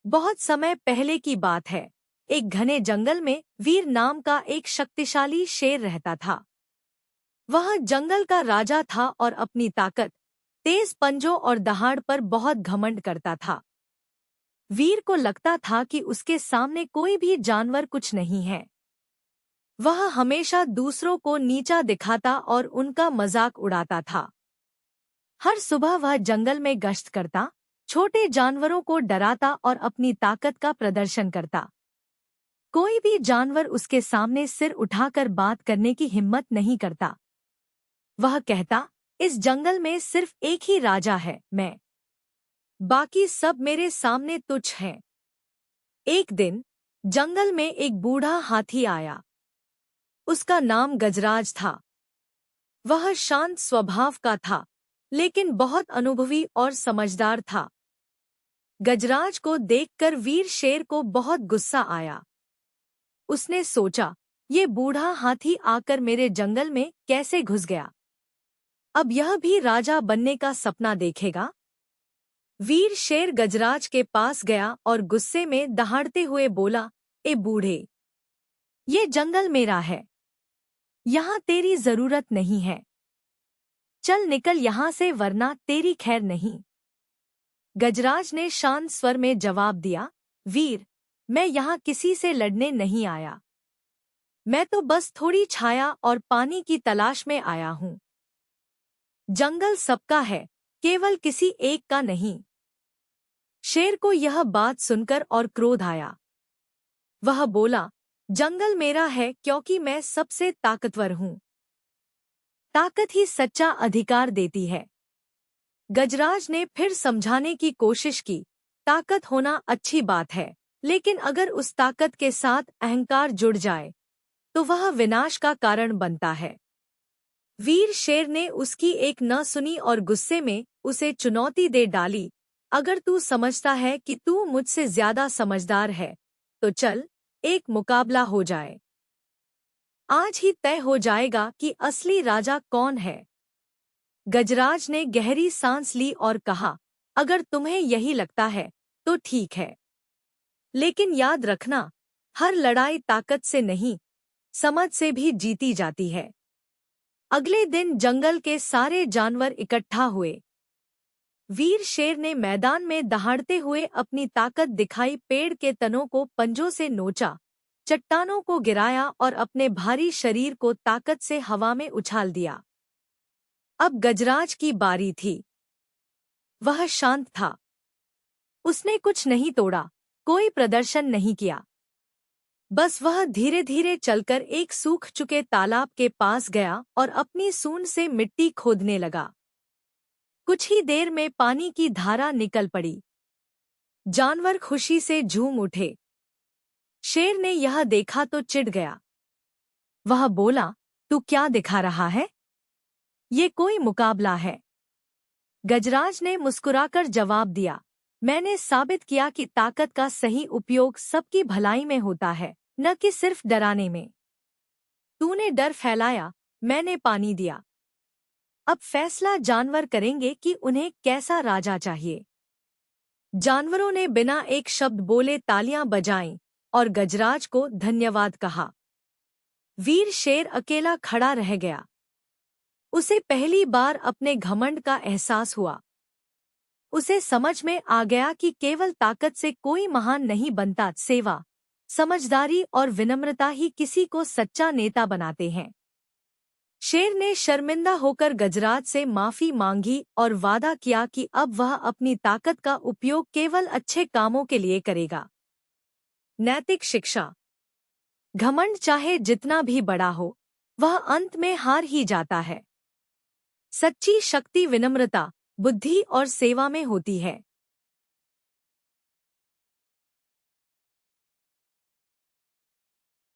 बहुत समय पहले की बात है। एक घने जंगल में वीर नाम का एक शक्तिशाली शेर रहता था। वह जंगल का राजा था और अपनी ताकत, तेज पंजों और दहाड़ पर बहुत घमंड करता था। वीर को लगता था कि उसके सामने कोई भी जानवर कुछ नहीं है। वह हमेशा दूसरों को नीचा दिखाता और उनका मजाक उड़ाता था। हर सुबह वह जंगल में गश्त करता, छोटे जानवरों को डराता और अपनी ताकत का प्रदर्शन करता। कोई भी जानवर उसके सामने सिर उठाकर बात करने की हिम्मत नहीं करता। वह कहता, इस जंगल में सिर्फ एक ही राजा है, मैं। बाकी सब मेरे सामने तुच्छ हैं। एक दिन जंगल में एक बूढ़ा हाथी आया। उसका नाम गजराज था। वह शांत स्वभाव का था, लेकिन बहुत अनुभवी और समझदार था। गजराज को देखकर वीर शेर को बहुत गुस्सा आया। उसने सोचा, ये बूढ़ा हाथी आकर मेरे जंगल में कैसे घुस गया? अब यह भी राजा बनने का सपना देखेगा। वीर शेर गजराज के पास गया और गुस्से में दहाड़ते हुए बोला, ए बूढ़े, ये जंगल मेरा है। यहाँ तेरी जरूरत नहीं है। चल निकल यहाँ से, वरना तेरी खैर नहीं। गजराज ने शांत स्वर में जवाब दिया, वीर, मैं यहाँ किसी से लड़ने नहीं आया। मैं तो बस थोड़ी छाया और पानी की तलाश में आया हूँ। जंगल सबका है, केवल किसी एक का नहीं। शेर को यह बात सुनकर और क्रोध आया। वह बोला, जंगल मेरा है क्योंकि मैं सबसे ताकतवर हूँ। ताकत ही सच्चा अधिकार देती है। गजराज ने फिर समझाने की कोशिश की, ताकत होना अच्छी बात है, लेकिन अगर उस ताकत के साथ अहंकार जुड़ जाए तो वह विनाश का कारण बनता है। वीर शेर ने उसकी एक न सुनी और गुस्से में उसे चुनौती दे डाली, अगर तू समझता है कि तू मुझसे ज्यादा समझदार है तो चल, एक मुकाबला हो जाए। आज ही तय हो जाएगा कि असली राजा कौन है। गजराज ने गहरी सांस ली और कहा, अगर तुम्हें यही लगता है तो ठीक है, लेकिन याद रखना, हर लड़ाई ताकत से नहीं, समझ से भी जीती जाती है। अगले दिन जंगल के सारे जानवर इकट्ठा हुए। वीर शेर ने मैदान में दहाड़ते हुए अपनी ताकत दिखाई, पेड़ के तनों को पंजों से नोचा, चट्टानों को गिराया और अपने भारी शरीर को ताकत से हवा में उछाल दिया। अब गजराज की बारी थी। वह शांत था। उसने कुछ नहीं तोड़ा, कोई प्रदर्शन नहीं किया। बस वह धीरे धीरे चलकर एक सूख चुके तालाब के पास गया और अपनी सूंड से मिट्टी खोदने लगा। कुछ ही देर में पानी की धारा निकल पड़ी। जानवर खुशी से झूम उठे। शेर ने यह देखा तो चिढ़ गया। वह बोला, तू क्या दिखा रहा है? ये कोई मुकाबला है? गजराज ने मुस्कुराकर जवाब दिया, मैंने साबित किया कि ताकत का सही उपयोग सबकी भलाई में होता है, न कि सिर्फ डराने में। तूने डर फैलाया, मैंने पानी दिया। अब फैसला जानवर करेंगे कि उन्हें कैसा राजा चाहिए। जानवरों ने बिना एक शब्द बोले तालियां बजाईं और गजराज को धन्यवाद कहा। वीर शेर अकेला खड़ा रह गया। उसे पहली बार अपने घमंड का एहसास हुआ। उसे समझ में आ गया कि केवल ताकत से कोई महान नहीं बनता, सेवा, समझदारी और विनम्रता ही किसी को सच्चा नेता बनाते हैं। शेर ने शर्मिंदा होकर गजराज से माफी मांगी और वादा किया कि अब वह अपनी ताकत का उपयोग केवल अच्छे कामों के लिए करेगा। नैतिक शिक्षा। घमंड चाहे जितना भी बड़ा हो, वह अंत में हार ही जाता है। सच्ची शक्ति विनम्रता, बुद्धि और सेवा में होती है।